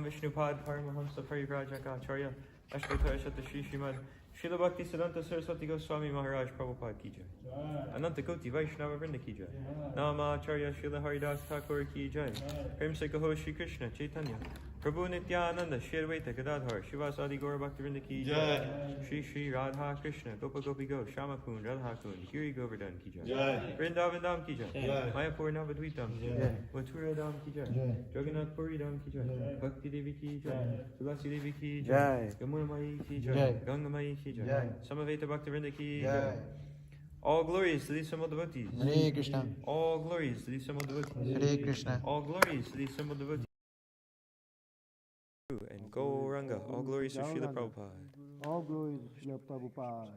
Vishnupad Paramahamsa Parivrajaka Ashvataya Shri Srimad Srila Bhakti Siddhanta Saraswati Goswami Maharaj Prabhupada ki jai. Ananta Koti Vaishnava Vrinda ki jai. Namacharya Srila Haridas Thakur ki jai. Prem se kaho Shri Krishna Chaitanya Prabhu Nityananda Shri Advaita Gadadhar Shivasadi Gaura Bhakti Vrinda ki jai. Shri Shri Radha Krishna Gopa Gopi Go Shama Kund Radha Kund Giri Govardhan ki jai. Vrindavan Dham ki jai. Mayapur Navadvitam ki jai. Mathura Dham ki jai. Jagannath Puri Dham ki jai. Bhakti Devi ki jai. Tulasi Devi ki jai. Yamuna Mai ki jai. Ganga Mai ki jai. Samaveta Bhakti Vrinda ki jai. All glories to these simple devotees. Hare Krishna. All glories to these simple devotees. Hare Krishna. All glories to these simple devotees. And Gauranga. All glories to Srila Prabhupada. All glories to Srila Prabhupada.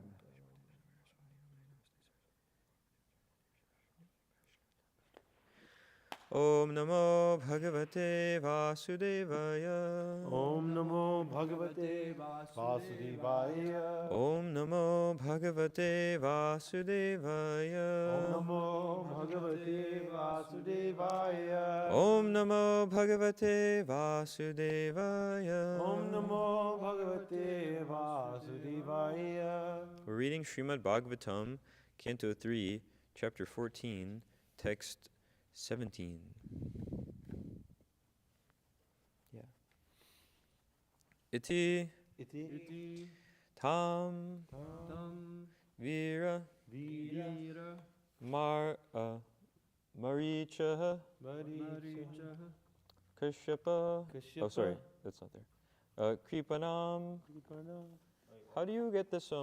Om Namo Bhagavate Vasudevaya. Om Namo Bhagavate Vasudevaya. Om Namo Bhagavate Vasudevaya. Om Namo Bhagavate Vasudevaya. Om Namo Bhagavate Vasudevaya. Om Namo Bhagavate Vasudevaya. We're reading Srimad Bhagavatam, Canto 3, Chapter 14, Text 17. Yeah. Iti tam vira maricha kashyapa. Oh, sorry, that's not there. Kripanam. How do you get this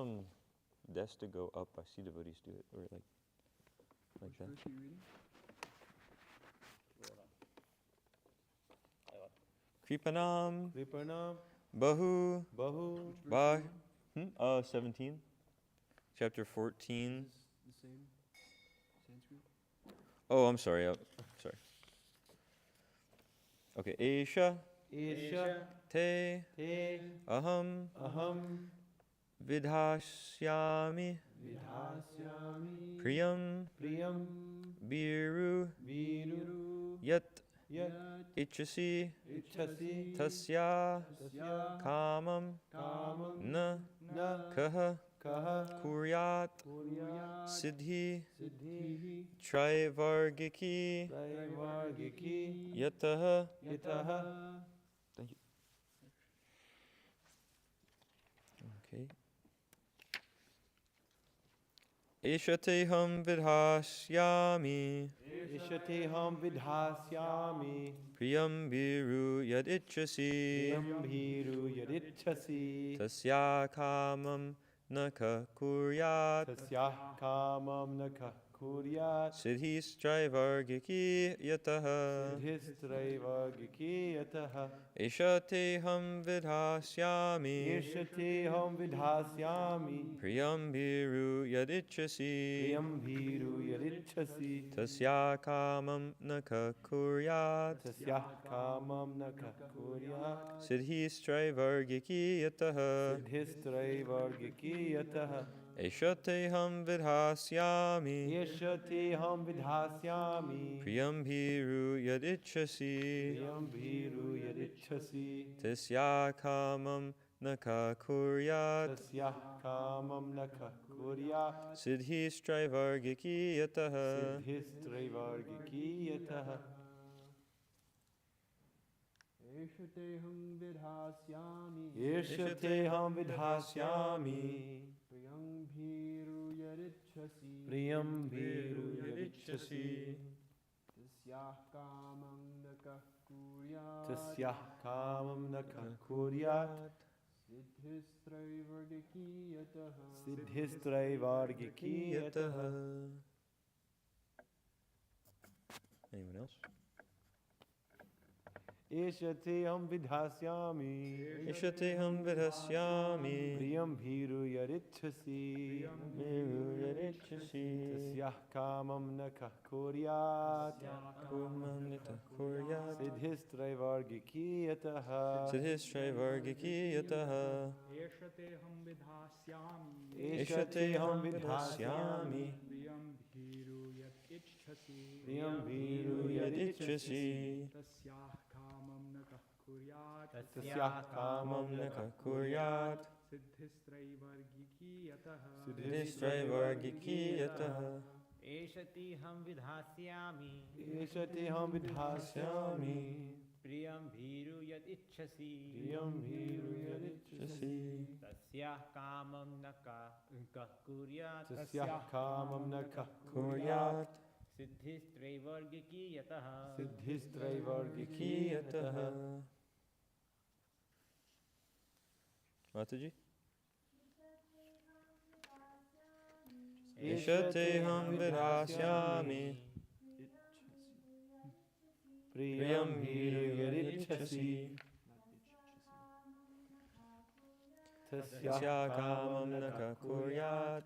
desk to go up? I see devotees do it, or like that. Kripanam. Bahu. Bah. 17. Chapter 14. The same Sanskrit? Oh, I'm sorry. Sorry. Okay. eṣaḥ. Te. Aham. Vidhāsyāmi. Priyaṁ. Bhīru. Yataḥ. icchasi. tasyāḥ. kāmaṁ. kuryāt. siddhiḥ. traivargikī. yataḥ. Thank you. Okay. eṣaḥ vidhāsyāmi. priyaṁ bhīru yad icchasi. tasyāḥ kāmaṁ na kuryāt. siddhis traivargikī yataḥ. eṣaḥ vidhāsyāmi. priyaṁ bhīru yad icchasi. tasyāḥ kāmaṁ na kuryāt. siddhis traivargikī yataḥ. eṣaḥ vidhāsyāmi. priyaṁ bhīru yad icchasi. tasyāḥ kāmaṁ na kuryāt. siddhis traivargikī yataḥ. eṣaḥ vidhāsyāmi. Priyam bhīru yadichasi. Tasyāḥ kāmaṁ nakah kuryāt. Siddhis traivargikī yataḥ. Anyone else? eṣaḥ vidhāsyāmi. vidhāsyāmi. Priyam bhīru yadichasi. Tasyāḥ kāmaṁ nakah kuryāt. siddhis traivargikī yataḥ. eṣaḥ vidhāsyāmi. Priyam bhīru yadichasi. kuryāt. tasyāḥ kāmaṁ na kuryāt. Siddhis traivargikī yataḥ. siddhis traivargikī yataḥ. एषतीहं vidhāsyāmi eṣaḥ vidhāsyāmi. priyaṁ bhīru yat icchasi priyaṁ bhīru icchasi. tasyāḥ kāmaṁ na kuryāt tasyāḥ kāmaṁ na kuryāt. siddhis traivargikī yataḥ siddhis traivargikī yataḥ. Mataji? eṣaḥ vidhāsyāmi. priyaṁ bhīru icchasi. tasyāḥ kāmaṁ na kuryāt.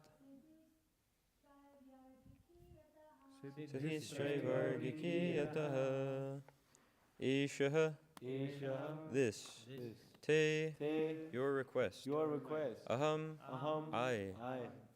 Siddhis traivargikī yataḥ. eṣaḥ, this. Te, your request. Your request. Aham, I.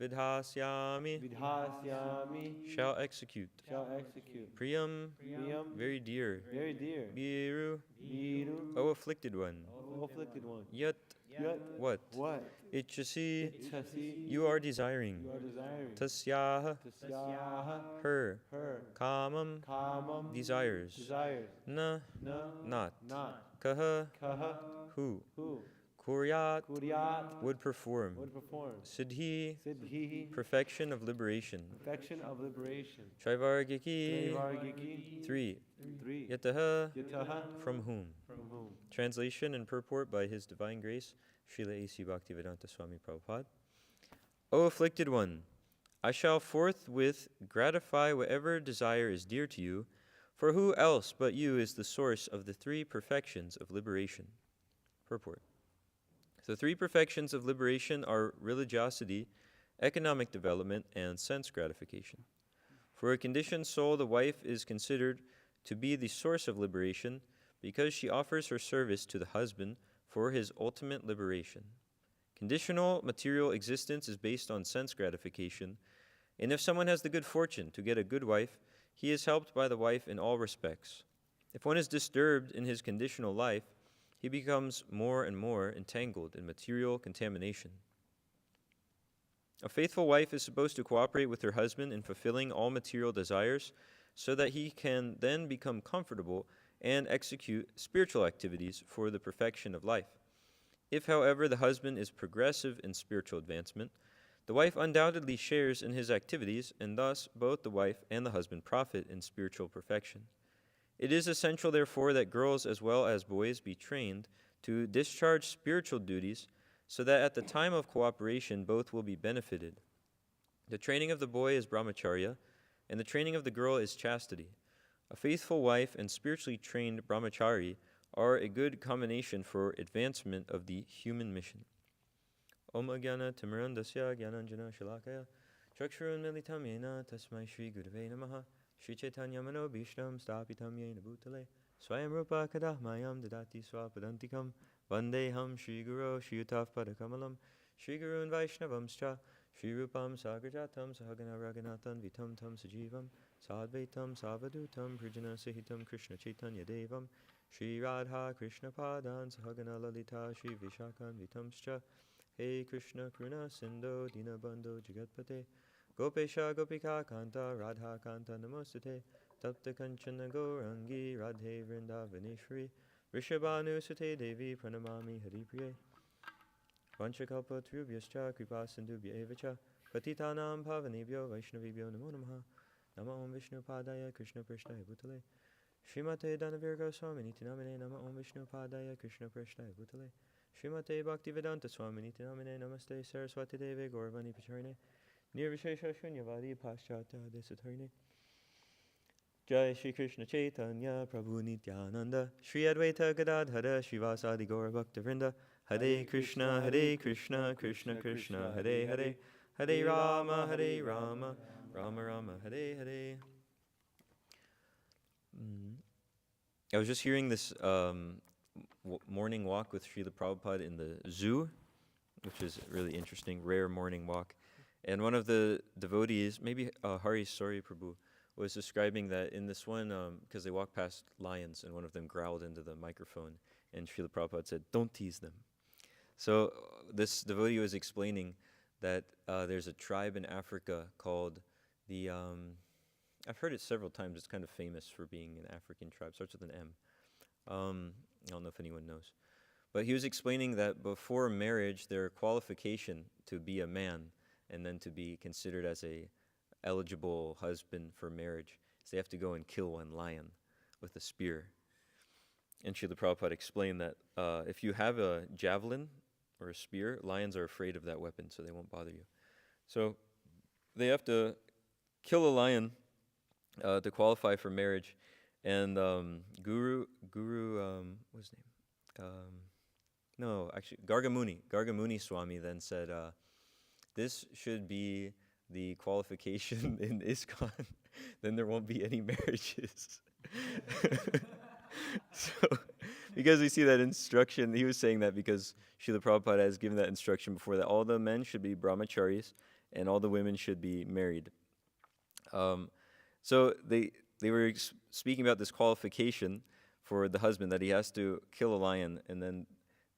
Vidhāsyāmi, Vidhāsyāmi. shall execute. Shall execute. Priyaṁ, Priyam. very dear. Very dear. Bhīru, Bhīru. O afflicted one. O afflicted one. Yat, Yat. what? What? Icchasi, Icchasi. you are desiring. You are desiring. Tasyāḥ, Tasyāḥ. her. Her. Kāmaṁ, Kāmam. desires. Desires. Na, Na. not. Not. Kaha, Kaha. who. Who? Kuryāt, Kuryāt. would perform. Would perform. Siddhiḥ, Siddhiḥ. perfection of liberation. Perfection of liberation. Traivargikī, Traivargikī. 3. 3. Yataḥ, Yataḥ. from whom. From whom? Translation and purport by His Divine Grace, Srila A.C. Bhaktivedanta Swami Prabhupada. O afflicted one, I shall forthwith gratify whatever desire is dear to you, for who else but you is the source of the 3 perfections of liberation? Purport. The 3 perfections of liberation are religiosity, economic development, and sense gratification. For a conditioned soul, the wife is considered to be the source of liberation because she offers her service to the husband for his ultimate liberation. Conditional material existence is based on sense gratification, and if someone has the good fortune to get a good wife, he is helped by the wife in all respects. If one is disturbed in his conditional life, he becomes more and more entangled in material contamination. A faithful wife is supposed to cooperate with her husband in fulfilling all material desires so that he can then become comfortable and execute spiritual activities for the perfection of life. If, however, the husband is progressive in spiritual advancement, the wife undoubtedly shares in his activities, and thus both the wife and the husband profit in spiritual perfection. It is essential, therefore, that girls as well as boys be trained to discharge spiritual duties so that at the time of cooperation both will be benefited. The training of the boy is brahmacarya, and the training of the girl is chastity. A faithful wife and spiritually trained brahmacārī are a good combination for advancement of the human mission. Om Ajnana Timirandasya Jnananjana Shalakaya Chakshurun Militam Yena Tasmai Shri Gurave Namaha Shri Chaitanya Mano Bhishtam Stapitam Yena Bhutale Swayam Rupa Kadahmayam Dadati Swapadantikam Vandeham Shri Guru Shri Yataḥ Padakamalam Shri Gurun Vaishnavamscha Shri Rupam Sagrajatam Sahagana Raghunathan Vitam Tam Sajivam Sadvaitam Savadutam Prijana Sahitam Krishna Chaitanya Devam Shri Radha Krishna Padan Sahagana Lalita Shri Vishakan Vitamscha Hey Krishna Kruna Sindho Dinabandho Jagatpate Gopesha Gopika Kanta Radha Kanta Namostate Tapta Kanchana Gaurangi Radhe Vrindavaneshwari Rishabhanu Sute Devi Pranamami Haripriye Vanchakalpa Trubhyascha Kripa Sindhubhya Evacha Patitanam Pavanebhyo Vaishnavibhyo Namo Namaha Nama Om Vishnu Padaya Krishna Prashnaya Bhutale Srimate Dhanavirga Swami Niti Namine Nama Om Vishnu Padaya Krishna Prashnaya Bhutale Srimate Bhaktivedanta Swami Niti Namine Namaste Saraswati Deve Gauravani Pacharine Nirvishesha Shunyavadi Paschata Desatarine Jai Shri Krishna Chaitanya Prabhu Nityananda Shri Advaita Gadadhara Shivasadi Gaura Bhakta Hare Krishna Krishna Krishna Hare Hare Hare Rama Rama Rama Hare Hare. I was just hearing this morning walk with Srila Prabhupada in the zoo, which is really interesting, rare morning walk. And one of the devotees, maybe Hari Sori Prabhu, was describing that in this one, because they walked past lions and one of them growled into the microphone, And Srila Prabhupada said, don't tease them. So this devotee was explaining that there's a tribe in Africa called the, I've heard it several times, it's kind of famous for being an African tribe, starts with an M. I don't know if anyone knows. But he was explaining that before marriage, their qualification to be a man and then to be considered as a eligible husband for marriage is they have to go and kill one lion with a spear. And Srila Prabhupada explained that if you have a javelin or a spear, lions are afraid of that weapon, so they won't bother you. So they have to kill a lion to qualify for marriage. And Guru, what's his name? No, actually, Gargamuni Swami then said, this should be the qualification in ISKCON, then there won't be any marriages. So, because we see that instruction, he was saying that because Srila Prabhupada has given that instruction before, that all the men should be brahmacaris and all the women should be married. So they were speaking about this qualification for the husband, that he has to kill a lion, and then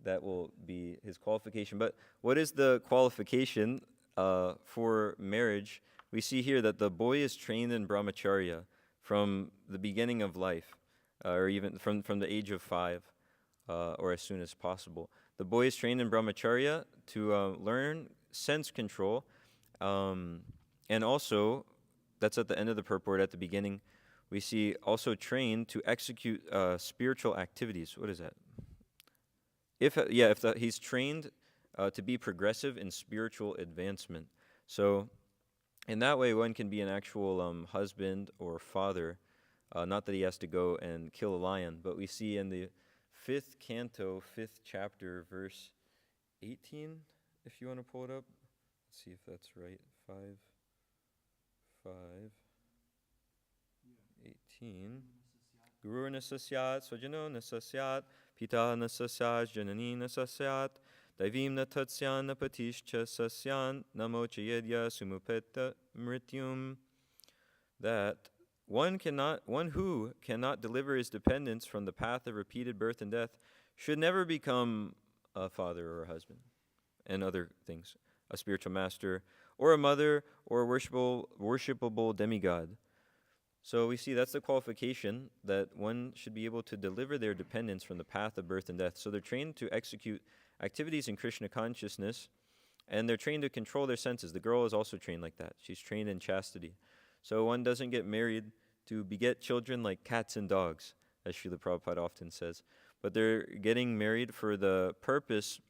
that will be his qualification. But what is the qualification for marriage? We see here that the boy is trained in brahmacārya from the beginning of life, or even from the age of 5, or as soon as possible. The boy is trained in brahmacārya to learn sense control, and also, that's at the end of the purport. At the beginning, we see also trained to execute spiritual activities. What is that? He's trained to be progressive in spiritual advancement. So in that way, one can be an actual husband or father. Not that he has to go and kill a lion, but we see in the 5th canto, 5th chapter, verse 18, if you want to pull it up. Let's see if that's right. 18. Guru nasasyat, swajano nasasyat, pita nasasyat, janani nasasyat, daivim natatsyan napatishcha sasyan, namochayedya sumupeta mrityum. That one who cannot deliver his dependents from the path of repeated birth and death should never become a father or a husband and other things, a spiritual master or a mother or a worshipable demigod. So we see that's the qualification, that one should be able to deliver their dependents from the path of birth and death. So they're trained to execute activities in Krishna consciousness, and they're trained to control their senses. The girl is also trained like that. She's trained in chastity. So one doesn't get married to beget children like cats and dogs, as Srila Prabhupada often says. But they're getting married for the purpose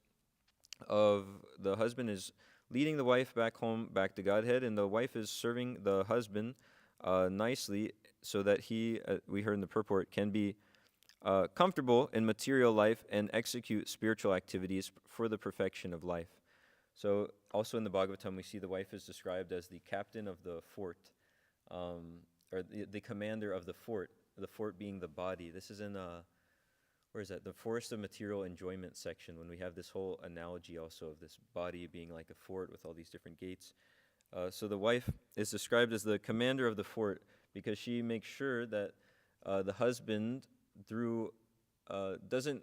of the husband is leading the wife back home, back to Godhead, and the wife is serving the husband nicely so that he, we heard in the purport, can be comfortable in material life and execute spiritual activities for the perfection of life. So also in the Bhagavatam, we see the wife is described as the captain of the fort, or the commander of the fort being the body. This is in, where is that? The Forest of Material Enjoyment section, when we have this whole analogy also of this body being like a fort with all these different gates. So the wife is described as the commander of the fort because she makes sure that the husband doesn't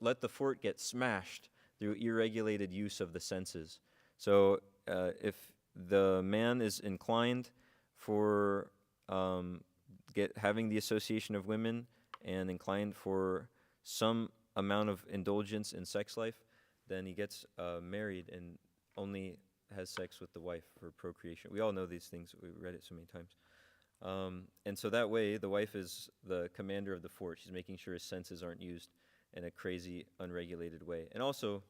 let the fort get smashed through irregulated use of the senses. So if the man is inclined for having the association of women and inclined for some amount of indulgence in sex life, then he gets married and only has sex with the wife for procreation. We all know these things. We read it so many times. And so that way, the wife is the commander of the fort. She's making sure his senses aren't used in a crazy, unregulated way. And also,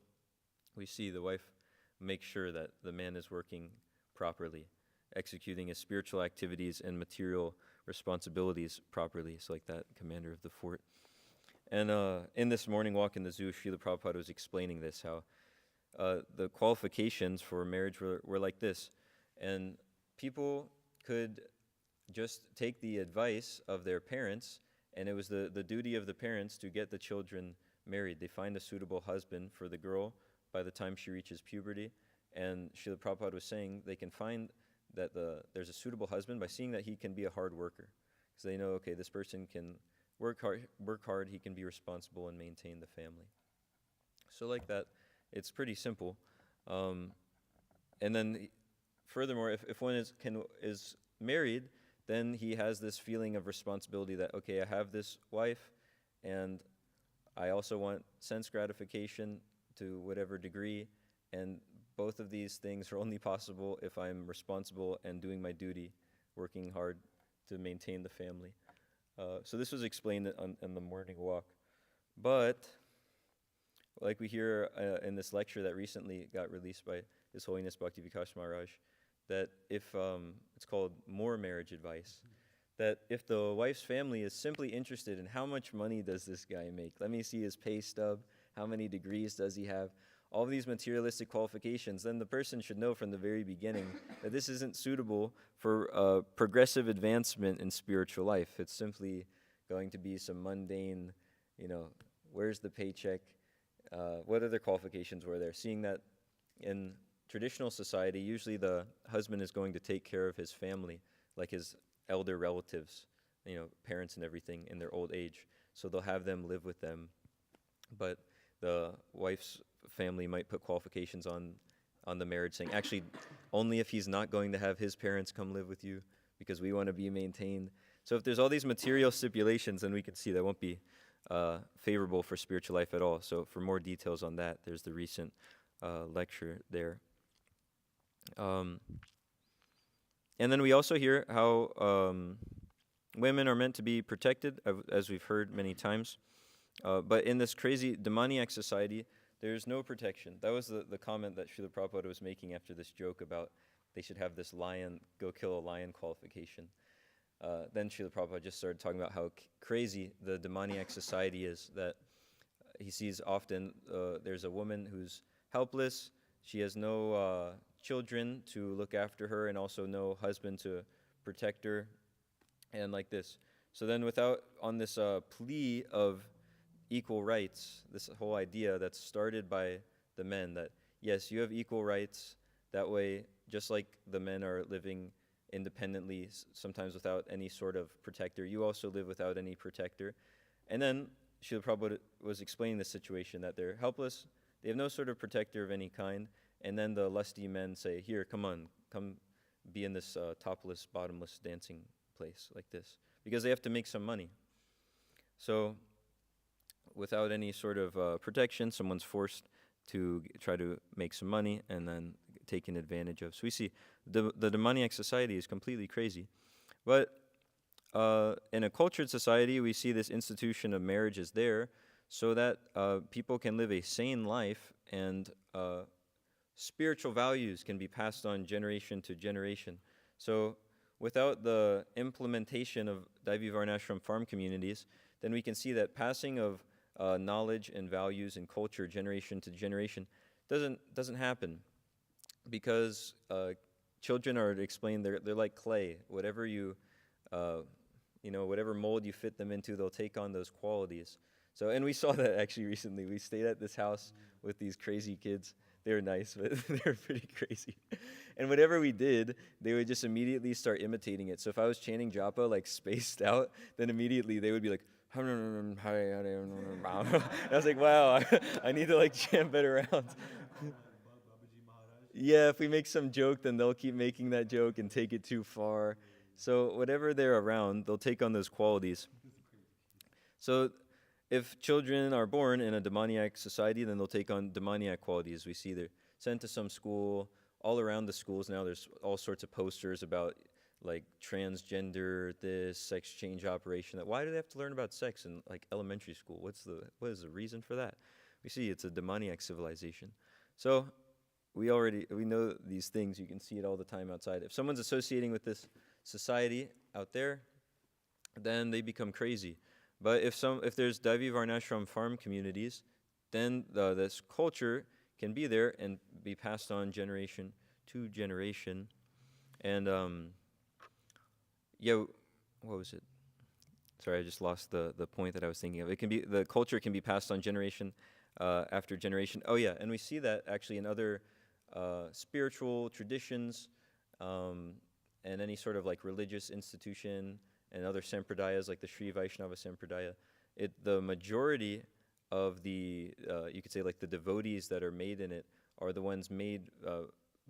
we see the wife make sure that the man is working properly, executing his spiritual activities and material responsibilities properly. It's like that commander of the fort. And in this morning walk in the zoo, Srila Prabhupada was explaining this, how the qualifications for marriage were like this. And people could just take the advice of their parents, and it was the duty of the parents to get the children married. They find a suitable husband for the girl by the time she reaches puberty. And Srila Prabhupada was saying they can find that there's a suitable husband by seeing that he can be a hard worker. Because they know, okay, this person can work hard, he can be responsible and maintain the family. So like that, it's pretty simple. And then furthermore, if one is married, then he has this feeling of responsibility that, okay, I have this wife, and I also want sense gratification to whatever degree, and both of these things are only possible if I'm responsible and doing my duty, working hard to maintain the family. So this was explained on the morning walk. But, like we hear in this lecture that recently got released by His Holiness Bhakti Vikas Maharaj, that if, it's called More Marriage Advice, that if the wife's family is simply interested in how much money does this guy make, let me see his pay stub, how many degrees does he have, all of these materialistic qualifications, then the person should know from the very beginning that this isn't suitable for progressive advancement in spiritual life. It's simply going to be some mundane, where's the paycheck? What other qualifications were there? Seeing that in traditional society, usually the husband is going to take care of his family, like his elder relatives, parents and everything in their old age. So they'll have them live with them. But the wife's family might put qualifications on the marriage, saying, actually, only if he's not going to have his parents come live with you, because we want to be maintained. So if there's all these material stipulations, then we can see that won't be favorable for spiritual life at all. So for more details on that, there's the recent lecture there. And then we also hear how women are meant to be protected, as we've heard many times. But in this crazy demoniac society, there's no protection. That was the comment that Srila Prabhupada was making after this joke about they should have this lion, go kill a lion qualification. Then Srila Prabhupada just started talking about how crazy the demoniac society is, that he sees often there's a woman who's helpless, she has no children to look after her, and also no husband to protect her, and like this. So then on this plea of equal rights, this whole idea that's started by the men, that yes, you have equal rights, that way, just like the men are living independently, sometimes without any sort of protector, you also live without any protector. And then Srila Prabhupada was explaining the situation, that they're helpless, they have no sort of protector of any kind, and then the lusty men say, here, come be in this topless, bottomless dancing place like this, because they have to make some money. So without any sort of protection, someone's forced to try to make some money and then taken advantage of. So we see the demoniac society is completely crazy. But in a cultured society, we see this institution of marriage is there so that people can live a sane life, and spiritual values can be passed on generation to generation. So without the implementation of Daivi Varnashram farm communities, then we can see that passing of knowledge and values and culture generation to generation doesn't happen, because children are explained they're like clay. Whatever whatever mold you fit them into, they'll take on those qualities. So, and we saw that actually recently. We stayed at this house with these crazy kids. They were nice, but they were pretty crazy. And whatever we did, they would just immediately start imitating it. So if I was chanting japa like spaced out, then immediately they would be like, and I was like, wow, I need to chant better rounds. Yeah, if we make some joke, then they'll keep making that joke and take it too far. So whatever they're around, they'll take on those qualities. So if children are born in a demoniac society, then they'll take on demoniac qualities. We see they're sent to some school. All around the schools now, there's all sorts of posters about transgender, this, sex change operation. Why do they have to learn about sex in elementary school? What is the reason for that? We see it's a demoniac civilization. So we know these things. You can see it all the time outside. If someone's associating with this society out there, then they become crazy. But if there's Daivi Varnashram farm communities, then this culture can be there and be passed on generation to generation. And what was it? Sorry, I just lost the point that I was thinking of. The culture can be passed on generation after generation. Oh yeah, and we see that actually in other spiritual traditions and any sort of religious institution and other sampradayas like the Sri Vaishnava Sampradaya, the majority of the, you could say like the devotees that are made in it are the ones made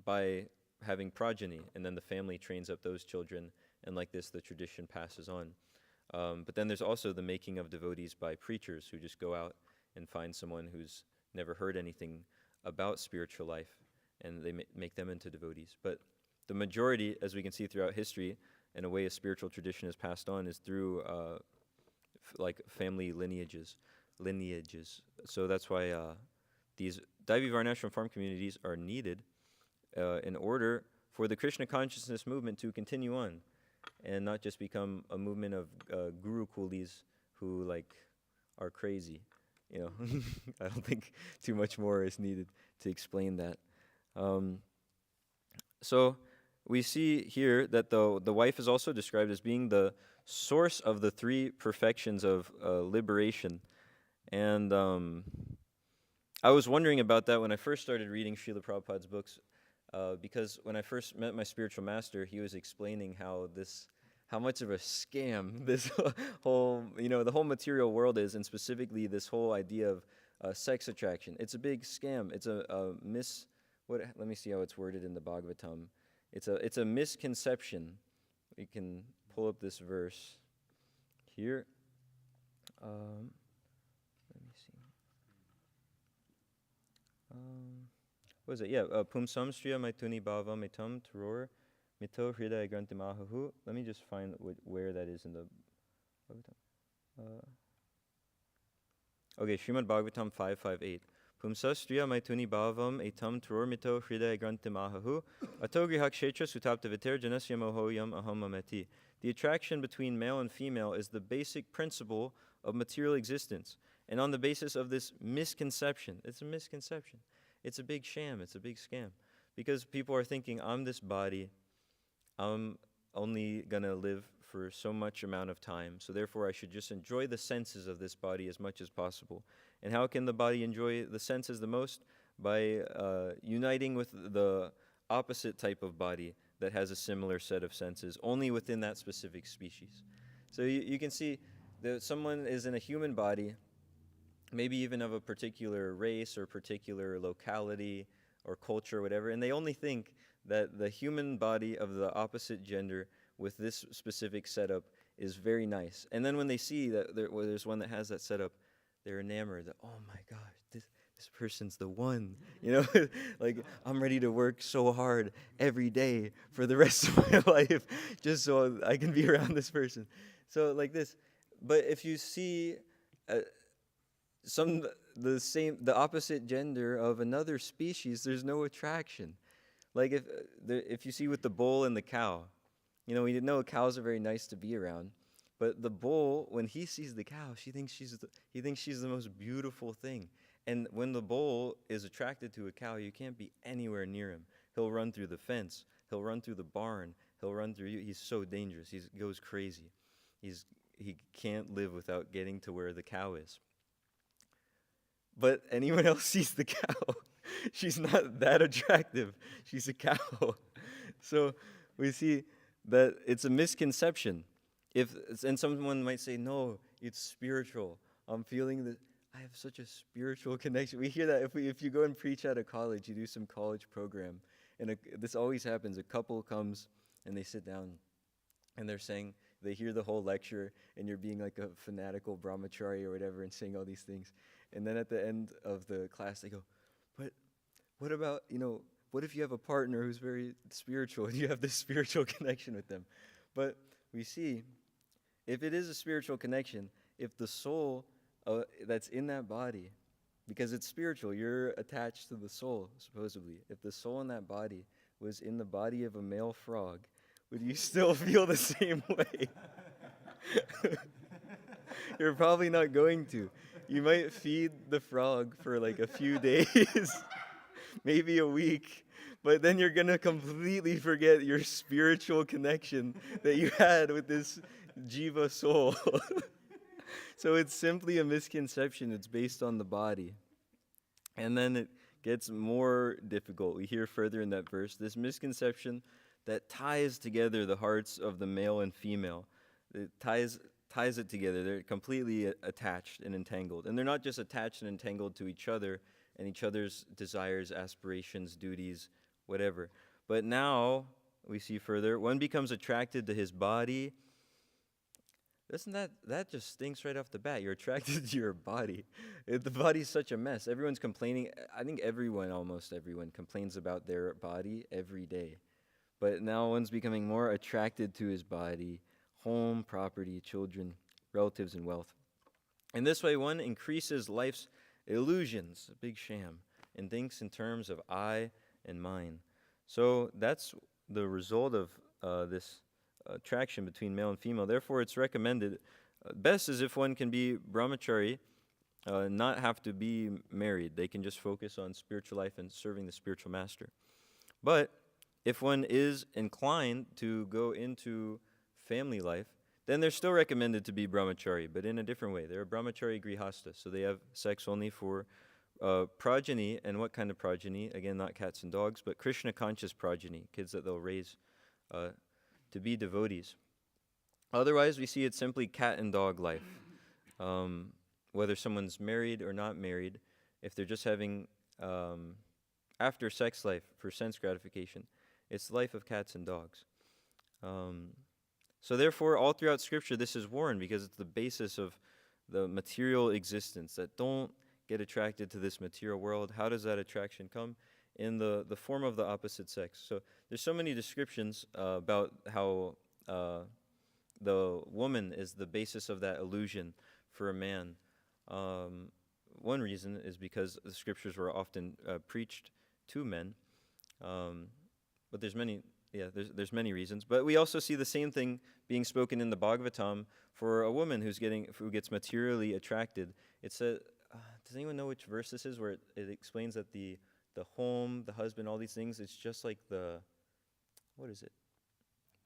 by having progeny, and then the family trains up those children, and like this the tradition passes on. But then there's also the making of devotees by preachers who just go out and find someone who's never heard anything about spiritual life, and they make them into devotees. But the majority, as we can see throughout history, and a way a spiritual tradition is passed on is through like family lineages. So that's why these Daivi Varnashram farm communities are needed in order for the Krishna consciousness movement to continue on, and not just become a movement of guru coolies who like are crazy. You know, I don't think too much more is needed to explain that. So we see here that the wife is also described as being the source of the three perfections of liberation. And I was wondering about that when I first started reading Srila Prabhupada's books, because when I first met my spiritual master, he was explaining how much of a scam this whole, the whole material world is, and specifically this whole idea of sex attraction. It's a big scam. It's let me see how it's worded in the Bhagavatam. It's a misconception. We can pull up this verse here. Let me see. What is it? Yeah, Pumsam Striya Maituni Bhava Metam Turor Mito Hridaya Grantimahahu. Let me just find where that is in the Bhagavatam. Okay, Srimad Bhagavatam 5.5.8. Pumsa Striya Maituni Bhavam Etam Turor Mito Hridaya Grantimahahu Ato Grihak Kshetra Sutapta Viter Janasya Mohoyam Aham Ameti. The attraction between male and female is the basic principle of material existence. And on the basis of this misconception, it's a misconception. It's a big sham, it's a big scam. Because people are thinking, I'm this body, I'm only going to live for so much amount of time, so therefore I should just enjoy the senses of this body as much as possible. And how can the body enjoy the senses the most? By uniting with the opposite type of body that has a similar set of senses, only within that specific species. So you can see that someone is in a human body, maybe even of a particular race or particular locality or culture or whatever, and they only think that the human body of the opposite gender with this specific setup is very nice. And then when they see that there's one that has that setup, they're enamored that, oh my gosh, this person's the one. Like, I'm ready to work so hard every day for the rest of my life just so I can be around this person. So like this. But if you see the opposite gender of another species, there's no attraction. Like if you see with the bull and the cow, we know cows are very nice to be around, but the bull, when he sees the cow, he thinks she's the most beautiful thing. And when the bull is attracted to a cow, you can't be anywhere near him. He'll run through the fence. He'll run through the barn. He'll run through you. He's so dangerous. He goes crazy. He can't live without getting to where the cow is. But anyone else sees the cow, she's not that attractive. She's a cow. So we see that it's a misconception. And someone might say, no, it's spiritual. I'm feeling that I have such a spiritual connection. We hear that if you go and preach at a college, you do some college program. And this always happens. A couple comes and they sit down and they're saying, they hear the whole lecture and you're being like a fanatical brahmacārī or whatever and saying all these things. And then at the end of the class, they go, but what about, what if you have a partner who's very spiritual and you have this spiritual connection with them? But we see, if it is a spiritual connection, if the soul that's in that body, because it's spiritual, you're attached to the soul, supposedly. If the soul in that body was in the body of a male frog, would you still feel the same way? You're probably not going to. You might feed the frog for like a few days, maybe a week, but then you're going to completely forget your spiritual connection that you had with this jiva soul. So it's simply a misconception. It's based on the body. And then it gets more difficult. We hear further in that verse, this misconception that ties together the hearts of the male and female. it ties it together. They're completely attached and entangled. And they're not just attached and entangled to each other and each other's desires, aspirations, duties, whatever. But now, we see further, one becomes attracted to his body. Doesn't that just stinks right off the bat? You're attracted to your body. The body's such a mess. Everyone's complaining. I think almost everyone complains about their body every day. But now one's becoming more attracted to his body, home, property, children, relatives, and wealth. In this way, one increases life's illusions, a big sham, and thinks in terms of I and mine. So that's the result of this attraction between male and female. Therefore, it's recommended, best is if one can be brahmacārī, not have to be married. They can just focus on spiritual life and serving the spiritual master. But if one is inclined to go into family life, then they're still recommended to be brahmacārī, but in a different way. They're brahmacārī grihasta, so they have sex only for progeny. And what kind of progeny? Again, not cats and dogs, but Krishna-conscious progeny, kids that they'll raise to be devotees. Otherwise, we see it's simply cat and dog life. Whether someone's married or not married, if they're just having after sex life for sense gratification, it's the life of cats and dogs. So therefore, all throughout Scripture, this is warned because it's the basis of the material existence, that don't get attracted to this material world. How does that attraction come? In the form of the opposite sex. So there's so many descriptions about how the woman is the basis of that illusion for a man. One reason is because the scriptures were often preached to men, but there's many reasons. But we also see the same thing being spoken in the Bhagavatam for a woman who gets materially attracted. It says, does anyone know which verse this is, where it explains that the home, the husband, all these things, it's just like what is it?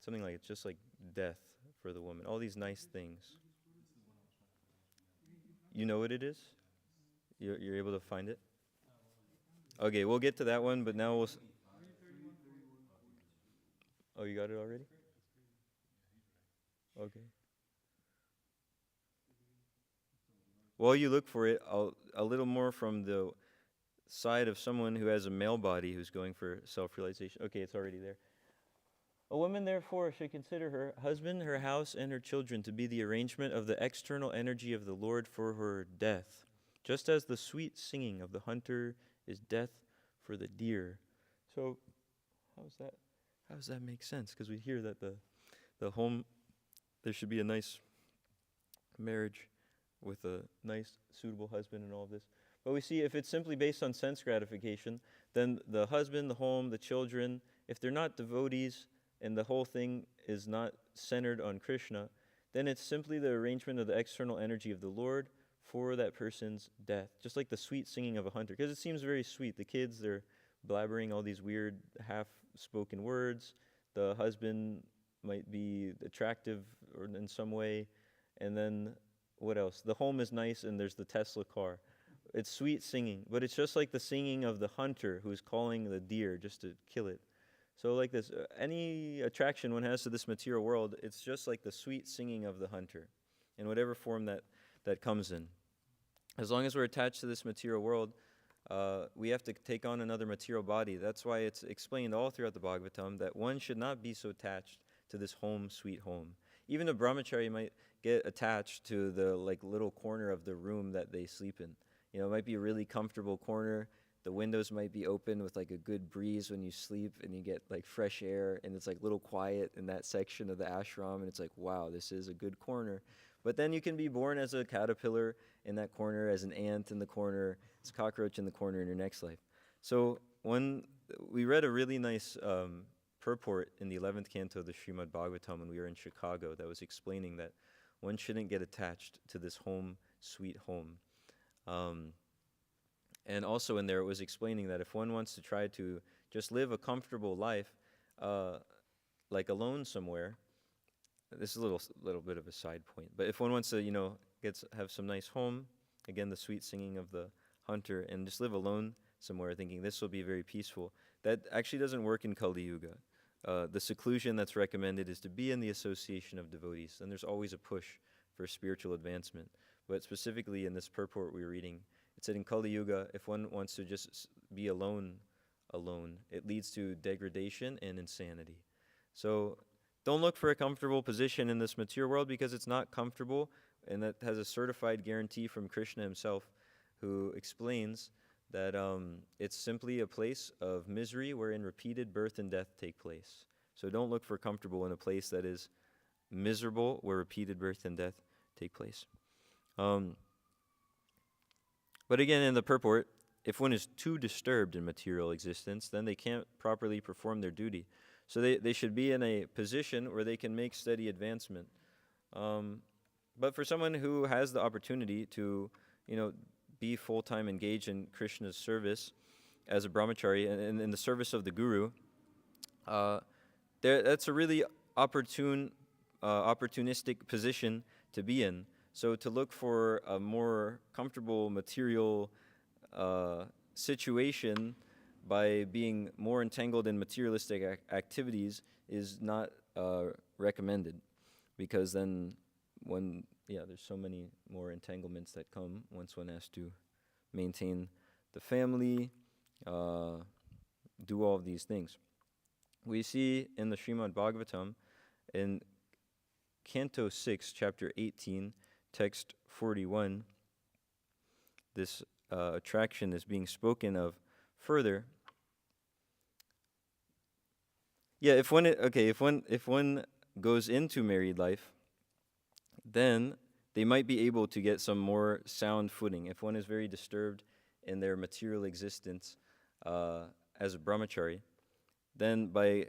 Something like it's just like death for the woman. All these nice things. You know what it is? You're able to find it? Okay, we'll get to that one, but now we'll... Oh, you got it already? Okay. While you look for it, a little more from the side of someone who has a male body who's going for self-realization. Okay, it's already there. A woman, therefore, should consider her husband, her house, and her children to be the arrangement of the external energy of the Lord for her death, just as the sweet singing of the hunter is death for the deer. So, how does that make sense? Because we hear that the home, there should be a nice marriage with a nice, suitable husband and all of this. But we see if it's simply based on sense gratification, then the husband, the home, the children, if they're not devotees and the whole thing is not centered on Krishna, then it's simply the arrangement of the external energy of the Lord for that person's death. Just like the sweet singing of a hunter. Because it seems very sweet. The kids, they're blabbering all these weird half-spoken words. The husband might be attractive or in some way. And then, what else? The home is nice and there's the Tesla car. It's sweet singing, but it's just like the singing of the hunter who's calling the deer just to kill it. So like this, any attraction one has to this material world, it's just like the sweet singing of the hunter in whatever form that comes in. As long as we're attached to this material world, we have to take on another material body. That's why it's explained all throughout the Bhagavatam that one should not be so attached to this home, sweet home. Even a brahmacārī might get attached to the little corner of the room that they sleep in. You know, it might be a really comfortable corner. The windows might be open with a good breeze when you sleep and you get fresh air and it's a little quiet in that section of the ashram and it's wow, this is a good corner. But then you can be born as a caterpillar in that corner, as an ant in the corner, as a cockroach in the corner in your next life. So we read a really nice purport in the 11th canto of the Srimad Bhagavatam when we were in Chicago that was explaining that one shouldn't get attached to this home, sweet home. And also in there it was explaining that if one wants to try to just live a comfortable life, alone somewhere, this is a little bit of a side point, but if one wants to, have some nice home, again, the sweet singing of the hunter, and just live alone somewhere thinking this will be very peaceful, that actually doesn't work in Kali Yuga. the seclusion that's recommended is to be in the association of devotees. And there's always a push for spiritual advancement. But specifically in this purport we were reading, it said in Kali Yuga, if one wants to just be alone, it leads to degradation and insanity. So don't look for a comfortable position in this material world, because it's not comfortable, and that has a certified guarantee from Krishna himself, who explains that it's simply a place of misery wherein repeated birth and death take place. So don't look for comfortable in a place that is miserable, where repeated birth and death take place. But again, in the purport, if one is too disturbed in material existence, then they can't properly perform their duty. So they should be in a position where they can make steady advancement. But for someone who has the opportunity to, be full-time engaged in Krishna's service as a brahmacārī and in the service of the guru, that's a really opportunistic position to be in. So to look for a more comfortable material situation by being more entangled in materialistic activities is not recommended, because then there's so many more entanglements that come once one has to maintain the family, do all of these things. We see in the Srimad Bhagavatam, in Canto 6, Chapter 18, Text 41, this attraction is being spoken of further. Yeah, if one goes into married life, then they might be able to get some more sound footing. If one is very disturbed in their material existence as a brahmacārī, then by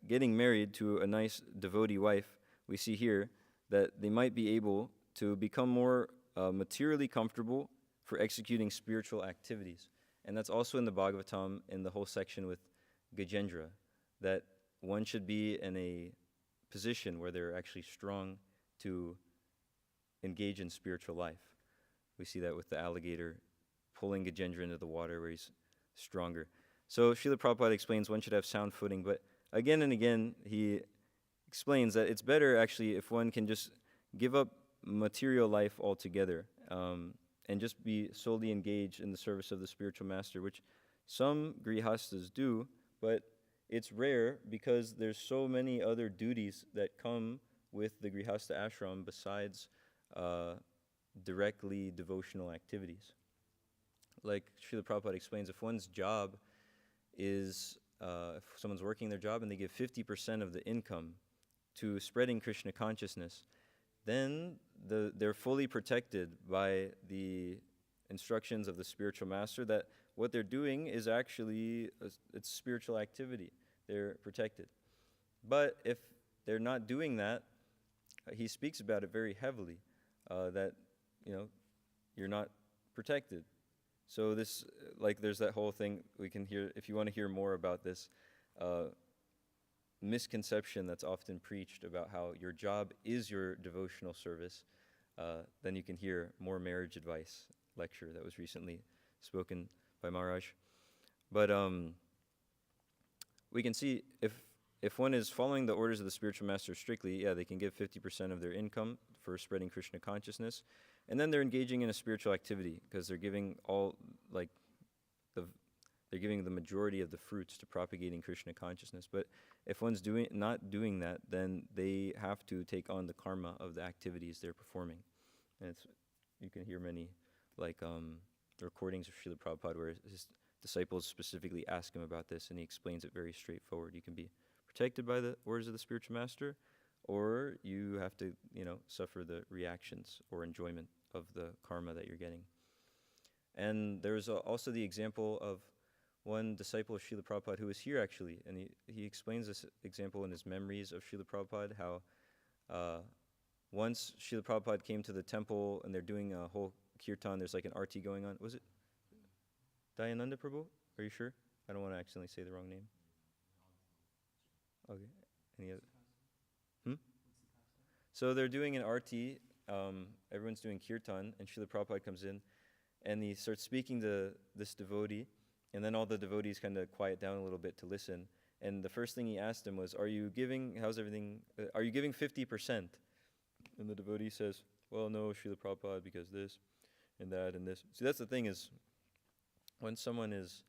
getting married to a nice devotee wife, we see here that they might be able to become more materially comfortable for executing spiritual activities. And that's also in the Bhagavatam, in the whole section with Gajendra, that one should be in a position where they're actually strong to engage in spiritual life. We see that with the alligator pulling Gajendra into the water where he's stronger. So Srila Prabhupada explains one should have sound footing, but again and again he explains that it's better actually if one can just give up material life altogether and just be solely engaged in the service of the spiritual master, which some grihastas do, but it's rare because there's so many other duties that come with the grihasta ashram besides directly devotional activities. Like Srila Prabhupada explains, if one's job is, if someone's working their job and they give 50% of the income to spreading Krishna consciousness, then they're fully protected by the instructions of the spiritual master that what they're doing is actually it's spiritual activity. They're protected. But if they're not doing that, he speaks about it very heavily, that, you're not protected. So this, there's that whole thing we can hear, if you want to hear more about this misconception that's often preached about how your job is your devotional service, then you can hear more marriage advice lecture that was recently spoken by Maharaj. But we can see if one is following the orders of the spiritual master strictly, they can give 50% of their income for spreading Krishna consciousness, and then they're engaging in a spiritual activity because they're giving they're giving the majority of the fruits to propagating Krishna consciousness. But if one's not doing that, then they have to take on the karma of the activities they're performing. And you can hear many recordings of Srila Prabhupada where his disciples specifically ask him about this, and he explains it very straightforward. You can be protected by the orders of the spiritual master, or you have to, suffer the reactions or enjoyment of the karma that you're getting. And there's also the example of one disciple of Srila Prabhupada who was here actually, and he explains this example in his memories of Srila Prabhupada, how once Srila Prabhupada came to the temple and they're doing a whole kirtan, there's like an arti going on. Was it Dayananda Prabhu? Are you sure? I don't want to accidentally say the wrong name. Okay. Any other? So they're doing an arti, everyone's doing kirtan, and Srila Prabhupada comes in, and he starts speaking to this devotee, and then all the devotees kind of quiet down a little bit to listen, And the first thing he asked him was, are you giving 50%? And the devotee says, well, no, Srila Prabhupada, because this and that and this. See, that's the thing is, when someone is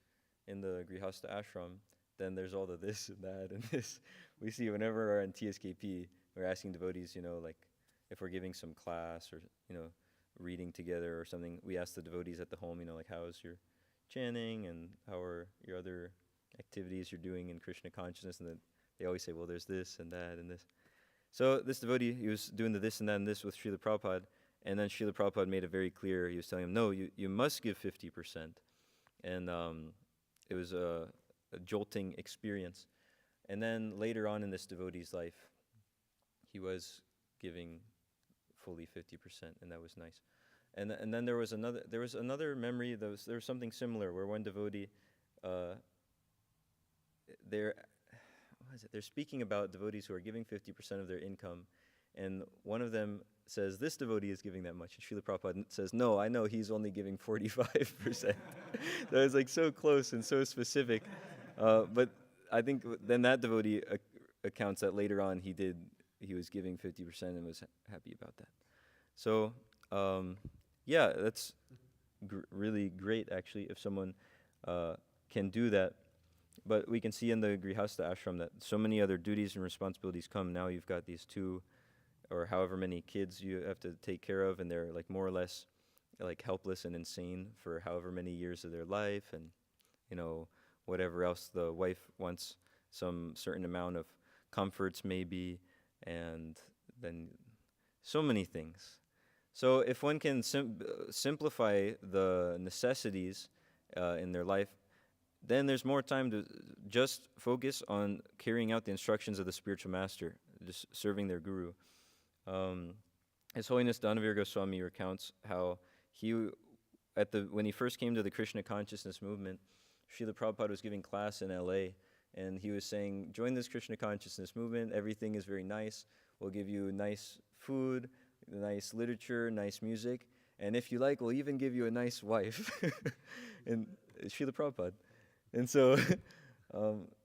in the Grihastha ashram, then there's all the this and that and this. We see whenever we're in TSKP, we're asking devotees, like if we're giving some class or, reading together or something, we ask the devotees at the home, like how's your chanting and how are your other activities you're doing in Krishna consciousness, and then they always say, well, there's this and that and this. So this devotee, he was doing the this and that and this with Srila Prabhupada, and then Srila Prabhupada made it very clear. He was telling him, no, you must give 50%. And it was a jolting experience. And then later on in this devotee's life, he was giving fully 50%, and that was nice. And then there was another memory. There was something similar where one devotee, they're speaking about devotees who are giving 50% of their income, and one of them says, this devotee is giving that much. And Srila Prabhupada says, no, I know he's only giving 45%. So it's like so close and so specific. But I think then that devotee accounts that later on he was giving 50% and was happy about that. So, that's really great actually if someone can do that. But we can see in the Grihastha ashram that so many other duties and responsibilities come. Now you've got these 2 or however many kids you have to take care of, and they're like more or less like helpless and insane for however many years of their life, and whatever else the wife wants, some certain amount of comforts maybe, and then so many things. So if one can simplify the necessities in their life, then there's more time to just focus on carrying out the instructions of the spiritual master, just serving their guru. His Holiness Dhanavir Goswami recounts how when he first came to the Krishna consciousness movement, Srila Prabhupada was giving class in LA, and he was saying, join this Krishna consciousness movement, everything is very nice, we'll give you nice food, nice literature, nice music, and if you like, we'll even give you a nice wife. And Srila Prabhupada. And so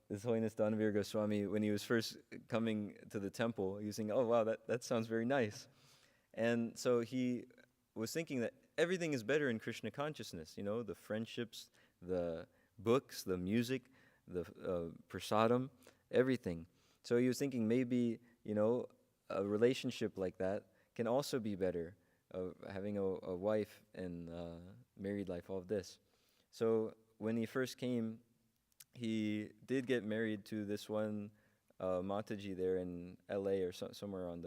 His Holiness Dhanavir Goswami, when he was first coming to the temple, he was saying, oh wow, that sounds very nice. And so he was thinking that everything is better in Krishna consciousness, the friendships, the books, the music, the prasadam, everything. So he was thinking maybe, a relationship like that can also be better, having a wife and married life, all of this. So when he first came, he did get married to this one Mataji there in LA or somewhere on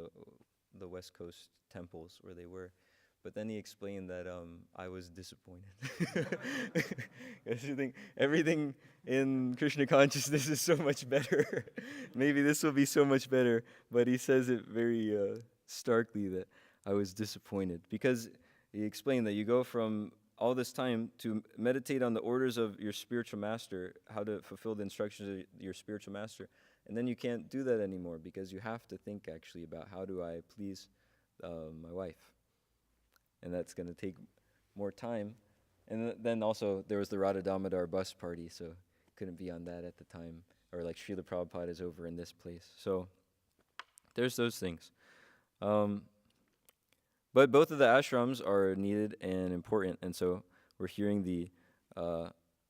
the West Coast temples where they were. But then he explained that I was disappointed. Because you think everything in Krishna consciousness is so much better. Maybe this will be so much better. But he says it very starkly that I was disappointed. Because he explained that you go from all this time to meditate on the orders of your spiritual master, how to fulfill the instructions of your spiritual master. And then you can't do that anymore because you have to think actually about how do I please my wife. And that's going to take more time. And then also there was the Radha Damodar bus party, so couldn't be on that at the time. Or like Srila Prabhupada is over in this place. So there's those things. But both of the ashrams are needed and important, and so we're hearing the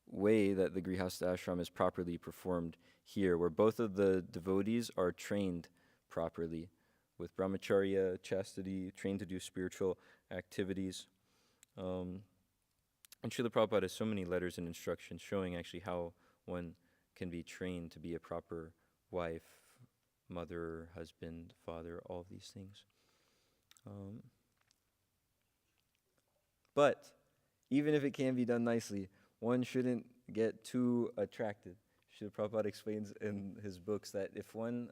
way that the Grihastha ashram is properly performed here, where both of the devotees are trained properly with brahmacārya, chastity, trained to do spiritual activities. And Srila Prabhupada has so many letters and instructions showing actually how one can be trained to be a proper wife, mother, husband, father, all of these things. But even if it can be done nicely, one shouldn't get too attracted. Srila Prabhupada explains in his books that if one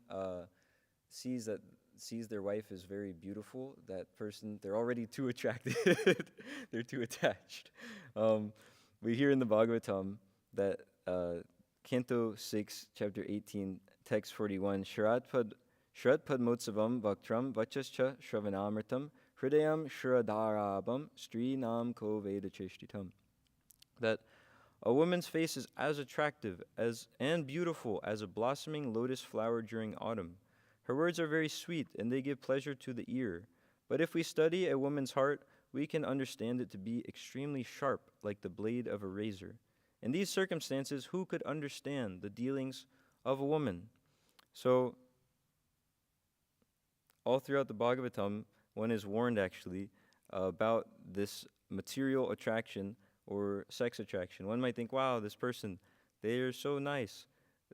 sees their wife is very beautiful, that person, they're already too attracted. They're too attached. We hear in the Bhagavatam that Canto 6, Chapter 18, Text 41, Shrat Padmotsavam Bhaktram Vachascha Shravanamritam Hridayam Shradarabam Strinam Ko Veda Cheshtitam. That A woman's face is as attractive and beautiful as a blossoming lotus flower during autumn. Her words are very sweet, and they give pleasure to the ear. But if we study a woman's heart, we can understand it to be extremely sharp, like the blade of a razor. In these circumstances, who could understand the dealings of a woman? So, all throughout the Bhagavatam, one is warned actually about this material attraction or sex attraction. One might think, wow, this person, they're so nice,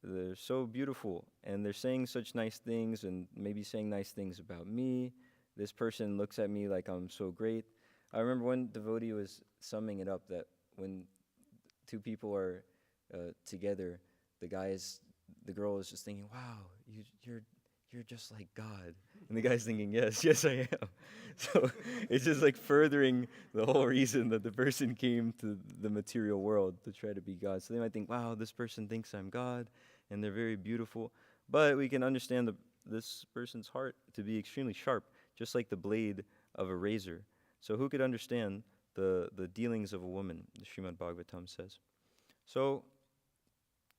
they're so beautiful, and they're saying such nice things and maybe saying nice things about me. This person looks at me like I'm so great. I remember one devotee was summing it up that when two people are together, the girl is just thinking, wow, you're just like God. And the guy's thinking, yes, I am. So it's just like furthering the whole reason that the person came to the material world to try to be God. So they might think, wow, this person thinks I'm God, and they're very beautiful. But we can understand this person's heart to be extremely sharp, just like the blade of a razor. So who could understand the dealings of a woman, the Srimad Bhagavatam says. So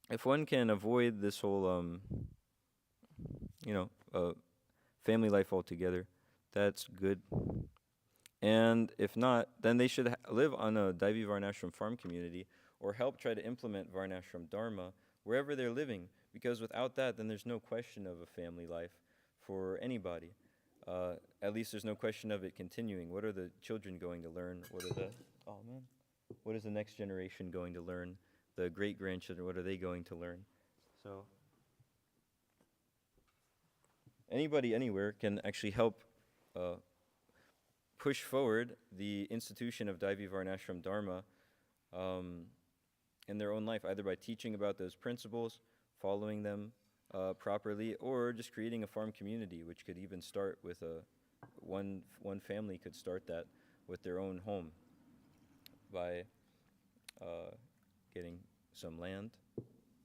if one can avoid this whole, family life altogether, that's good. And if not, then they should live on a Daivi Varnashram farm community or help try to implement Varnashram Dharma wherever they're living, because without that, then there's no question of a family life for anybody. At least there's no question of it continuing. What are the children going to learn? What is the next generation going to learn? The great-grandchildren, what are they going to learn? So anybody anywhere can actually help push forward the institution of Daivi Varnashram Dharma in their own life, either by teaching about those principles, following them properly, or just creating a farm community, which could even start with one family could start that with their own home by getting some land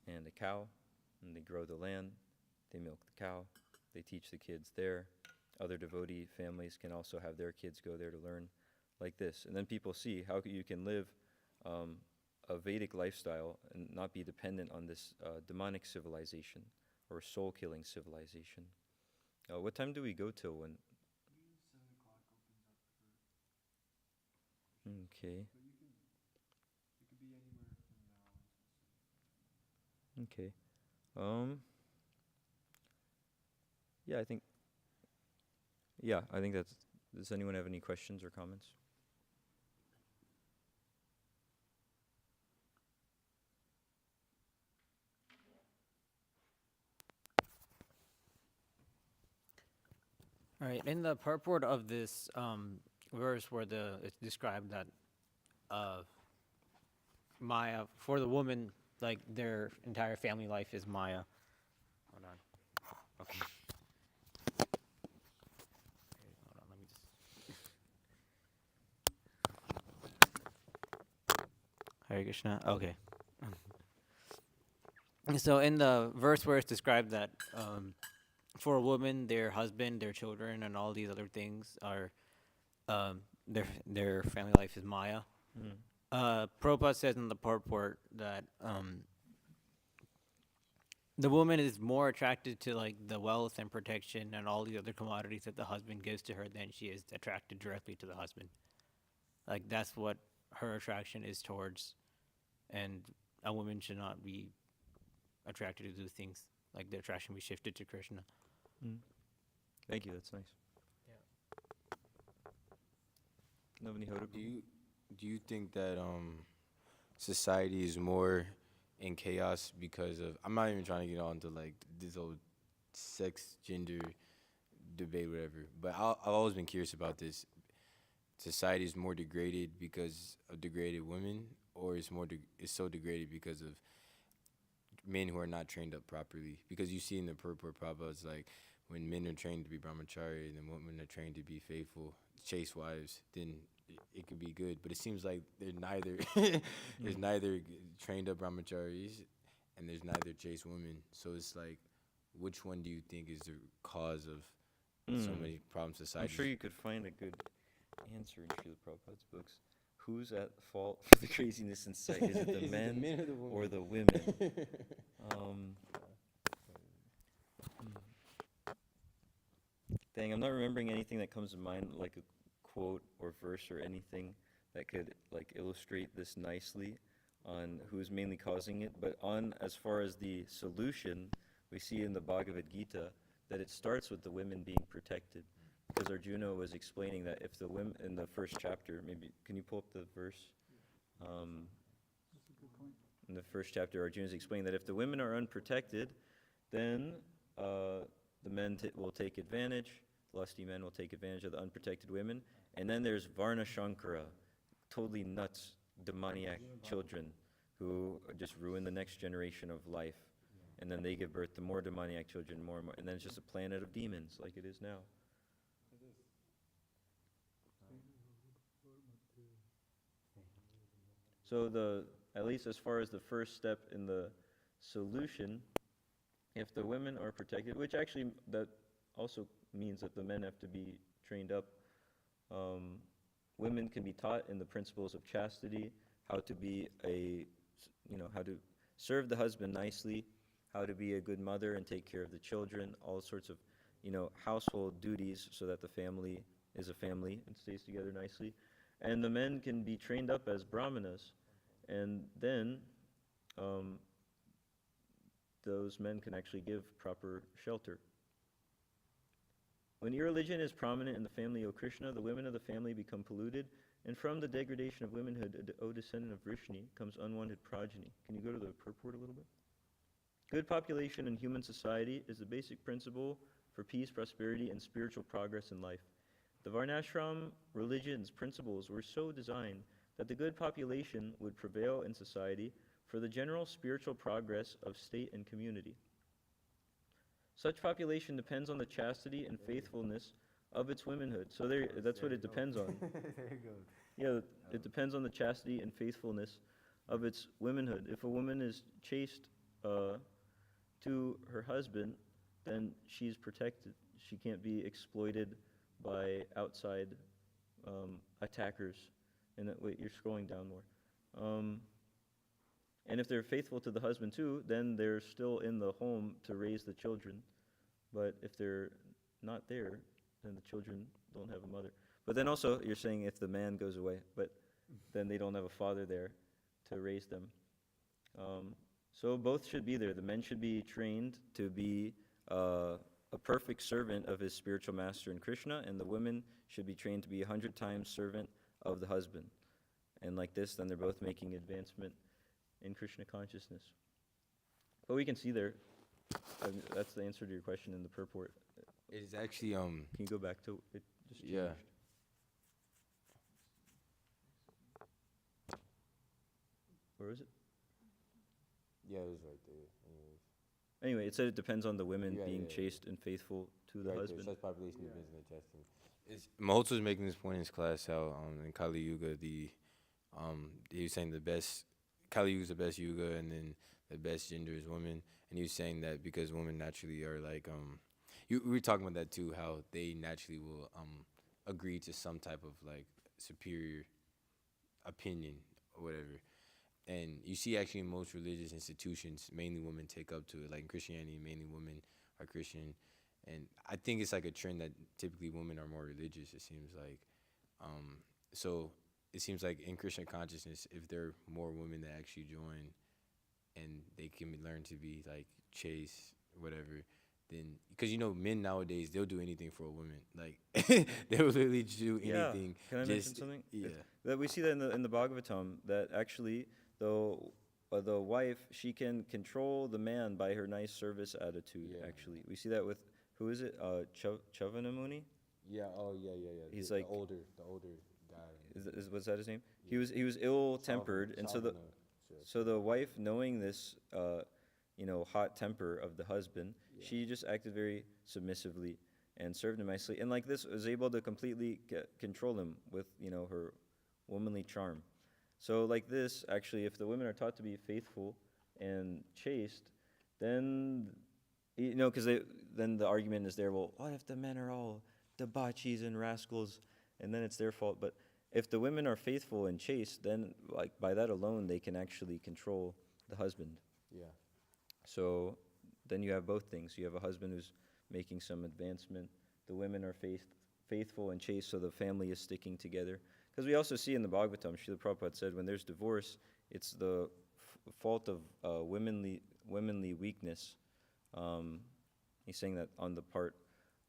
and a cow, and they grow the land, they milk the cow, they teach the kids there. Other devotee families can also have their kids go there to learn like this. And then people see how you can live a Vedic lifestyle and not be dependent on this demonic civilization or soul-killing civilization. What time do we go till when? 7 o'clock opens up for... Okay. But it could be anywhere from now. Okay. I think that's... Does anyone have any questions or comments? All right, in the purport of this verse where it's described that Maya, for the woman, like their entire family life is Maya. Hold on. Okay. Hold on, let me just... Hare Krishna, okay. So in the verse where it's described that for a woman, their husband, their children, and all these other things are their family life is Maya. Prabhupada says in the purport that the woman is more attracted to like the wealth and protection and all the other commodities that the husband gives to her than she is attracted directly to the husband. Like that's what her attraction is towards, and a woman should not be attracted to do things like the attraction be shifted to Krishna. Thank you, that's nice. Do you think that society is more in chaos because of, I'm not even trying to get on to like this old sex, gender debate, whatever, but I've always been curious about this. Society is more degraded because of degraded women, or it's so degraded because of men who are not trained up properly? Because you see in the Purport Prabhupada, it's like when men are trained to be brahmacārī and then women are trained to be faithful, chase wives, then it could be good. But it seems like there's neither. There's neither trained up brahmacārīs and there's neither chase women. So it's like, which one do you think is the cause of so many problems in society? I'm sure you could find a good answer in Srila Prabhupada's books. who's at fault for the craziness in sight? Is it the men or the women? Dang, I'm not remembering anything that comes to mind, like a quote or verse or anything that could like illustrate this nicely on who's mainly causing it. But on as far as the solution, we see in the Bhagavad Gita that it starts with the women being protected. Because Arjuna was explaining that if the women, in the first chapter, maybe, can you pull up the verse? In the first chapter, Arjuna is explaining that if the women are unprotected, then the men will take advantage, lusty men will take advantage of the unprotected women. And then there's Varna Shankara, totally nuts, demoniac children who just ruin the next generation of life. And then they give birth to more demoniac children, more and more. And then it's just a planet of demons like it is now. So at least as far as the first step in the solution, if the women are protected, which actually that also means that the men have to be trained up. Women can be taught in the principles of chastity, how to be how to serve the husband nicely, how to be a good mother and take care of the children, all sorts of, household duties so that the family is a family and stays together nicely. And the men can be trained up as brahmanas, and then those men can actually give proper shelter. When irreligion is prominent in the family, O Krishna, the women of the family become polluted, and from the degradation of womanhood, O descendant of Vrishni, comes unwanted progeny. Can you go to the purport a little bit? Good population in human society is the basic principle for peace, prosperity, and spiritual progress in life. The Varnashram religion's principles were so designed that the good population would prevail in society for the general spiritual progress of state and community. Such population depends on the chastity and faithfulness of its womanhood. So that's what it depends on. There you go. Yeah, it depends on the chastity and faithfulness of its womanhood. If a woman is chaste to her husband, then she's protected. She can't be exploited by outside attackers. And wait, you're scrolling down more. And if they're faithful to the husband too, then they're still in the home to raise the children. But if they're not there, then the children don't have a mother. But then also, you're saying if the man goes away, but then they don't have a father there to raise them. So both should be there. The men should be trained to be a perfect servant of his spiritual master in Krishna, and the women should be trained to be 100 times servant of the husband. And like this, then they're both making advancement in Krishna consciousness. But we can see there, that's the answer to your question in the purport. It's actually Can you go back to it? Just changed. Yeah. Where was it? Yeah, it was right there. Anyways. Anyway, it said it depends on the women Yeah, being yeah. chaste and faithful to the Right husband. there, such population depends on the chastity. Mahotra was making this point in his class how in Kali Yuga he was saying the best Kali Yuga is the best yuga, and then the best gender is women, and he was saying that because women naturally are like we were talking about that too, how they naturally will agree to some type of like superior opinion or whatever. And you see actually in most religious institutions, mainly women take up to it. Like in Christianity, mainly women are Christian. And I think it's like a trend that typically women are more religious, it seems like. So it seems like in Christian consciousness, if there are more women that actually join and they can learn to be like chaste, whatever, then, because men nowadays, they'll do anything for a woman. Like, they'll literally do anything. Can I mention something? Yeah. That we see that in the Bhagavatam, that actually, though the wife, she can control the man by her nice service attitude, actually. We see that with, who is it? Chavana Muni? Yeah, yeah. He's the like older guy. Was that his name? He was ill-tempered, and so the wife, knowing this, hot temper of the husband, she just acted very submissively and served him nicely, and like this was able to completely control him with her womanly charm. So like this, actually, if the women are taught to be faithful and chaste, then because then the argument is there. Well, what if the men are all debauchees and rascals, and then it's their fault? But if the women are faithful and chaste, then like by that alone they can actually control the husband. Yeah. So then you have both things. You have a husband who's making some advancement. The women are faithful and chaste, so the family is sticking together. Because we also see in the Bhagavatam, Srila Prabhupada said, when there's divorce, it's the fault of womanly weakness. He's saying that on the part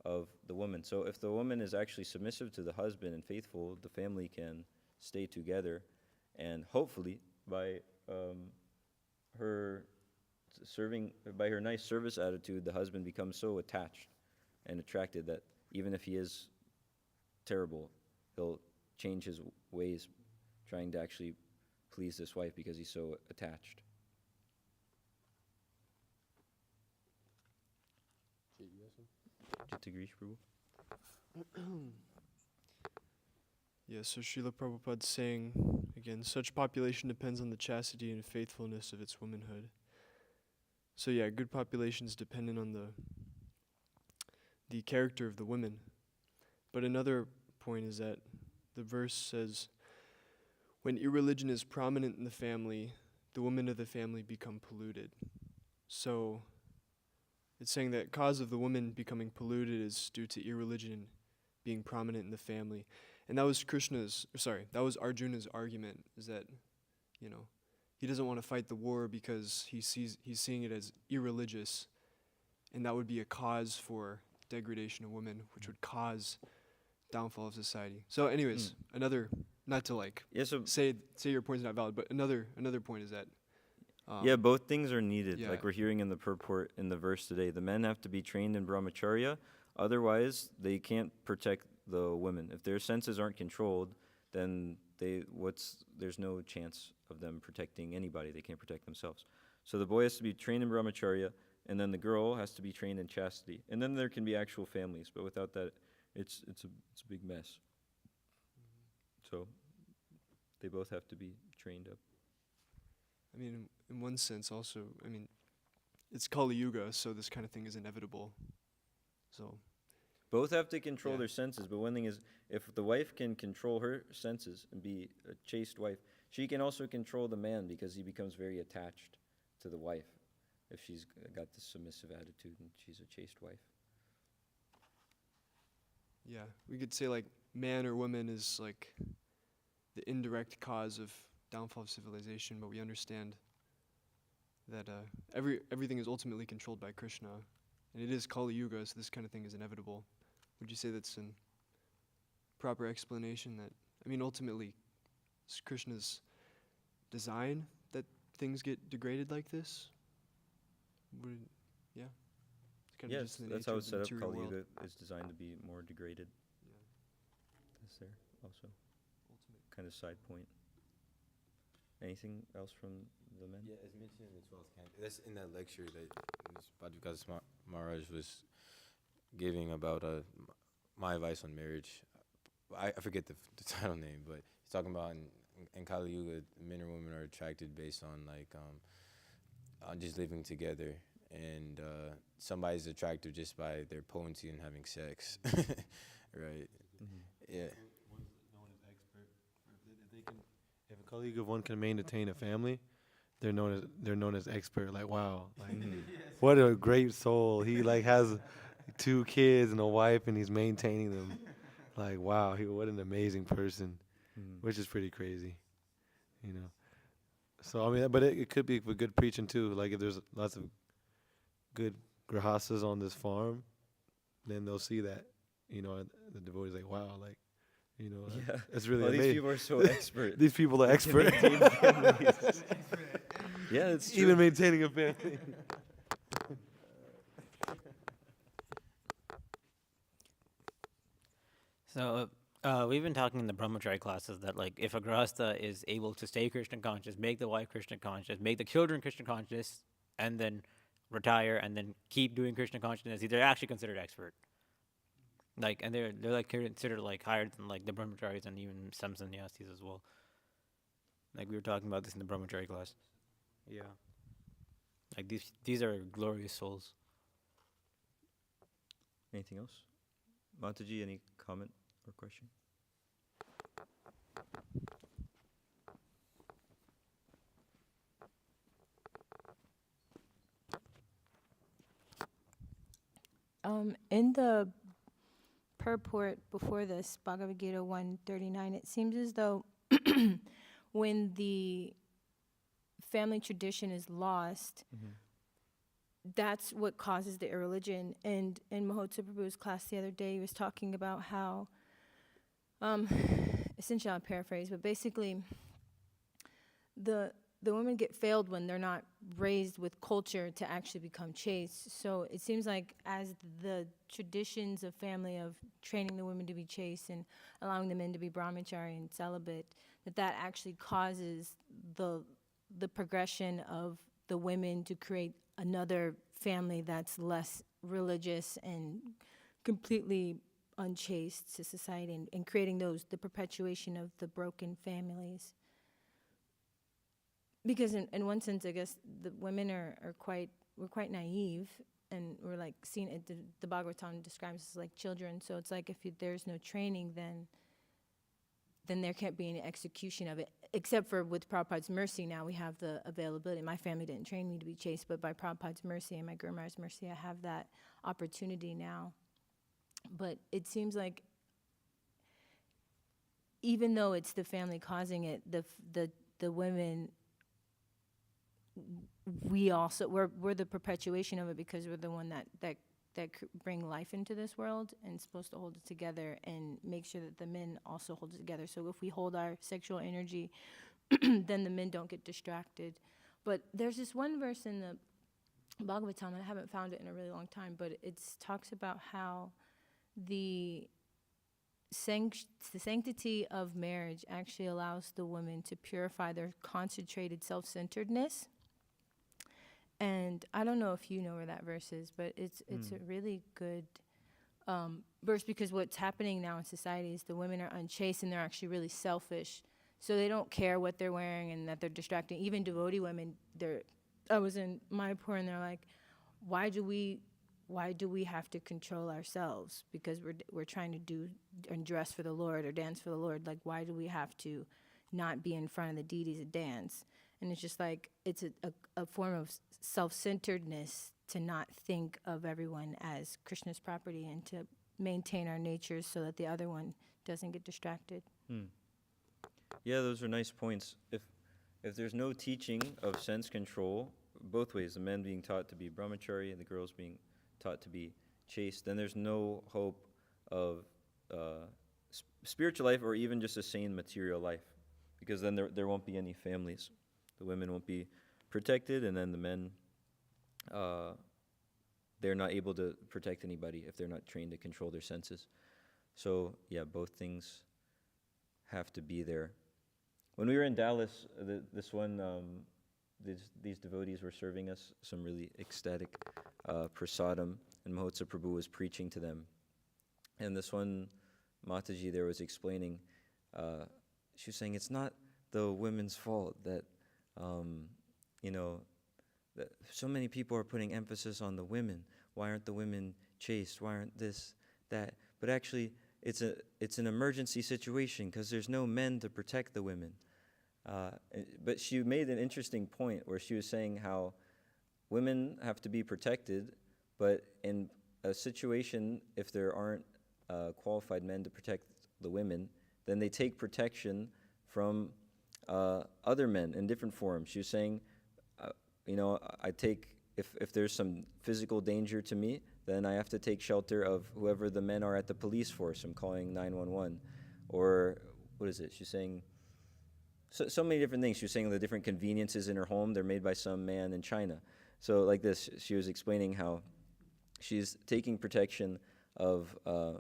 of the woman. So if the woman is actually submissive to the husband and faithful, the family can stay together, and hopefully by her nice service attitude, the husband becomes so attached and attracted that even if he is terrible, he'll change his ways, trying to actually please this wife because he's so attached. Jitagrish Prabhu? Yeah, so Srila Prabhupada's saying, again, such population depends on the chastity and faithfulness of its womanhood. So yeah, good population is dependent on the character of the women. But another point is that the verse says, when irreligion is prominent in the family, the women of the family become polluted. So it's saying that cause of the woman becoming polluted is due to irreligion being prominent in the family. And that was Arjuna's argument, is that, he doesn't want to fight the war because he's seeing it as irreligious, and that would be a cause for degradation of women, which would cause downfall of society. So anyways, another, not to say your point's not valid, but another point is that both things are needed. Yeah. Like we're hearing in the purport in the verse today, the men have to be trained in brahmacārya, otherwise they can't protect the women. If their senses aren't controlled, then there's no chance of them protecting anybody. They can't protect themselves. So the boy has to be trained in brahmacārya, and then the girl has to be trained in chastity. And then there can be actual families, but without that, it's a big mess. So they both have to be trained up. I mean, in one sense also, it's Kali Yuga, so this kind of thing is inevitable. So Both have to control Yeah. their senses, but one thing is, if the wife can control her senses and be a chaste wife, she can also control the man because he becomes very attached to the wife if she's got this submissive attitude and she's a chaste wife. yeah, we could say like man or woman is like the indirect cause of downfall of civilization, but we understand that everything is ultimately controlled by Krishna, and it is Kali Yuga, so this kind of thing is inevitable. Would you say that's a proper explanation? That ultimately, it's Krishna's design that things get degraded like this? Yeah. It's kind of Yes, just the that's nature how of it's the set up. material Kali world. Yuga is designed to be more degraded. Yeah. That's there also. Ultimate. Kind of side point. Anything else from the men? Yeah, as mentioned in the 12th canto. That's in that lecture that Bhadrivas Maharaj was giving about my advice on marriage. I forget the title name, but he's talking about in Kali Yuga, men and women are attracted based on on just living together, and somebody's attractive just by their potency and having sex, right? Mm-hmm. Yeah. One's known as expert. If a colleague of one can maintain a family, they're known as expert. Like, wow, like what a great soul. He has 2 kids and a wife, and he's maintaining them. Like, wow, what an amazing person, which is pretty crazy, So but it could be for good preaching too. Like if there's lots of good grahasas on this farm, then they'll see that, the devotee's like, wow, Yeah. it's really These amazing. people are so expert. These people are They can expert. maintain families. Yeah, it's true. Even maintaining a family. So we've been talking in the brahmacārī classes that if a grahastha is able to stay Krishna conscious, make the wife Krishna conscious, make the children Krishna conscious, and then retire and then keep doing Krishna consciousness, they're actually considered expert. And they're considered higher than the brahmacharis and even some sannyasis as well. We were talking about this in the brahmacārī class. Yeah. These are glorious souls. Anything else? Mataji, any comment or question? In the purport before this, Bhagavad Gita 139, it seems as though when the family tradition is lost, that's what causes the irreligion. And in Mahotsa Prabhu's class the other day, he was talking about how, essentially I'll paraphrase, but basically the women get failed when they're not raised with culture to actually become chaste. So it seems like as the traditions of family of training the women to be chaste and allowing the men to be brahmacārī and celibate, that actually causes the progression of the women to create another family that's less religious and completely unchaste to society, and creating the perpetuation of the broken families. Because in one sense, I guess the women we're quite naive, and we're like seen it. The Bhagavatam describes us as like children. So it's like if there's no training, then there can't be any execution of it. Except for with Prabhupada's mercy, now we have the availability. My family didn't train me to be chaste, but by Prabhupada's mercy and my Guru Maharaj's mercy, I have that opportunity now. But it seems like even though it's the family causing it, the women, we're the perpetuation of it, because we're the one that bring life into this world and supposed to hold it together and make sure that the men also hold it together. So if we hold our sexual energy, then the men don't get distracted. But there's this one verse in the Bhagavatam, and I haven't found it in a really long time, but it talks about how the sanctity of marriage actually allows the women to purify their concentrated self-centeredness. And I don't know if you know where that verse is, but it's a really good verse, because what's happening now in society is the women are unchaste and they're actually really selfish. So they don't care what they're wearing and that they're distracting. Even devotee women, I was in Mayapur and they're like, why do we have to control ourselves? Because we're trying to do and dress for the Lord or dance for the Lord. Like, why do we have to not be in front of the deities and dance? And it's just like, it's a form of self-centeredness to not think of everyone as Krishna's property, and to maintain our natures so that the other one doesn't get distracted. Yeah, those are nice points. If there's no teaching of sense control, both ways, the men being taught to be brahmacārī and the girls being taught to be chaste, then there's no hope of spiritual life, or even just a sane material life, because then there won't be any families. The women won't be protected, and then the men, they're not able to protect anybody if they're not trained to control their senses. So yeah, both things have to be there. When we were in Dallas, these devotees were serving us some really ecstatic prasadam, and Mahotsa Prabhu was preaching to them. And this one Mataji there was explaining, she was saying, it's not the women's fault that that so many people are putting emphasis on the women. Why aren't the women chaste? Why aren't this, that? But actually, it's an emergency situation, because there's no men to protect the women. But she made an interesting point where she was saying how women have to be protected, but in a situation, if there aren't qualified men to protect the women, then they take protection from other men in different forms. She was saying, I take, if there's some physical danger to me, then I have to take shelter of whoever the men are at the police force. I'm calling 911. Or, what is it? She's saying, so many different things. She was saying the different conveniences in her home, they're made by some man in China. So like this, she was explaining how she's taking protection of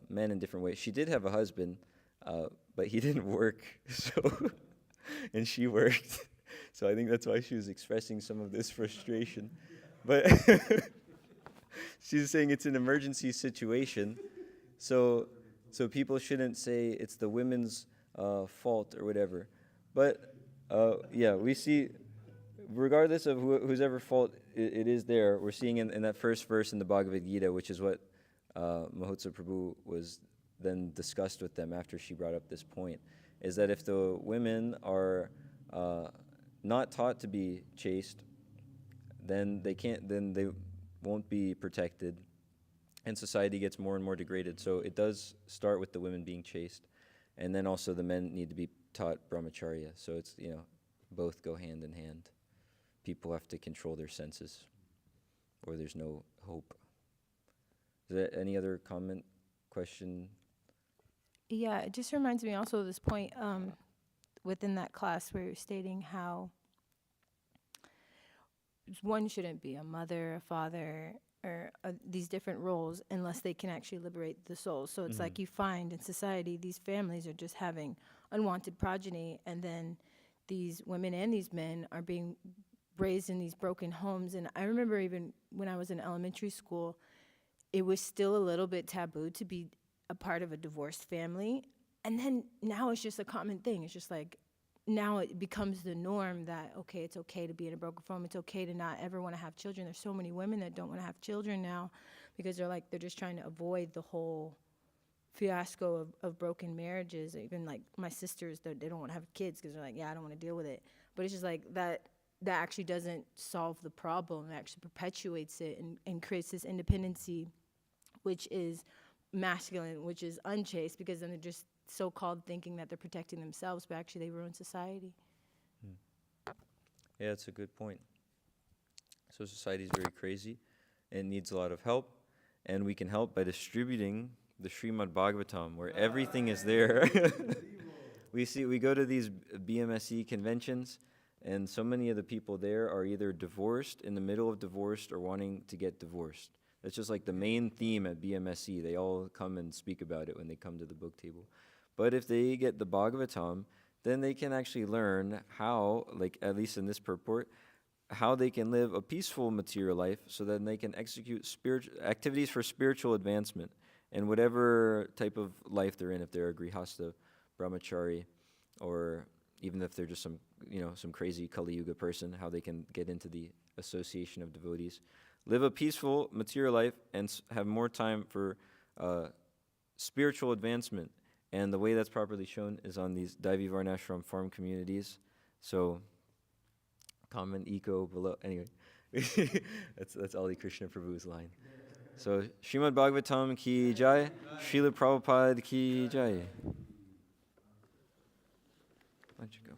men in different ways. She did have a husband, but he didn't work, and she worked. So I think that's why she was expressing some of this frustration. But she's saying it's an emergency situation, so people shouldn't say it's the women's fault or whatever. But yeah, we see, regardless of whose ever fault it is there, we're seeing in that first verse in the Bhagavad Gita, which is what Mahotsa Prabhu was then discussed with them after she brought up this point, is that if the women are not taught to be chaste, then they won't be protected, and society gets more and more degraded. So it does start with the women being chaste, and then also the men need to be taught brahmacārya. So it's, both go hand in hand. People have to control their senses, or there's no hope. Is there any other comment, question? Yeah, it just reminds me also of this point within that class where you're stating how one shouldn't be a mother, a father, or these different roles unless they can actually liberate the soul. So it's like you find in society these families are just having unwanted progeny, and then these women and these men are being raised in these broken homes. And I remember even when I was in elementary school, it was still a little bit taboo to be a part of a divorced family. And then now it's just a common thing. It's just like, now it becomes the norm that, okay, it's okay to be in a broken home. It's okay to not ever want to have children. There's so many women that don't want to have children now because they're just trying to avoid the whole fiasco of broken marriages. Even like my sisters, they don't want to have kids because they're like, yeah, I don't want to deal with it. But it's just like that actually doesn't solve the problem. It actually perpetuates it and creates this independency, which is masculine, which is unchaste, because then they're just so-called thinking that they're protecting themselves, but actually they ruin society. Yeah, that's a good point. So society is very crazy and needs a lot of help, and we can help by distributing the Srimad Bhagavatam, where everything is there. We go to these BMSE conventions, and so many of the people there are either divorced, in the middle of divorced, or wanting to get divorced. That's just like the main theme at BMSE. They all come and speak about it when they come to the book table. But if they get the Bhagavatam, then they can actually learn how, like at least in this purport, how they can live a peaceful material life, so that they can execute activities for spiritual advancement in whatever type of life they're in. If they're a grihasta, brahmacārī, or even if they're just some crazy Kali Yuga person, how they can get into the association of devotees, live a peaceful material life, and have more time for spiritual advancement. And the way that's properly shown is on these Daivi Varnashram farm communities. So, common eco below. Anyway, that's Ali Krishna Prabhu's line. So, Srimad Bhagavatam ki jai, Srila Prabhupada ki jai. Why don't you go?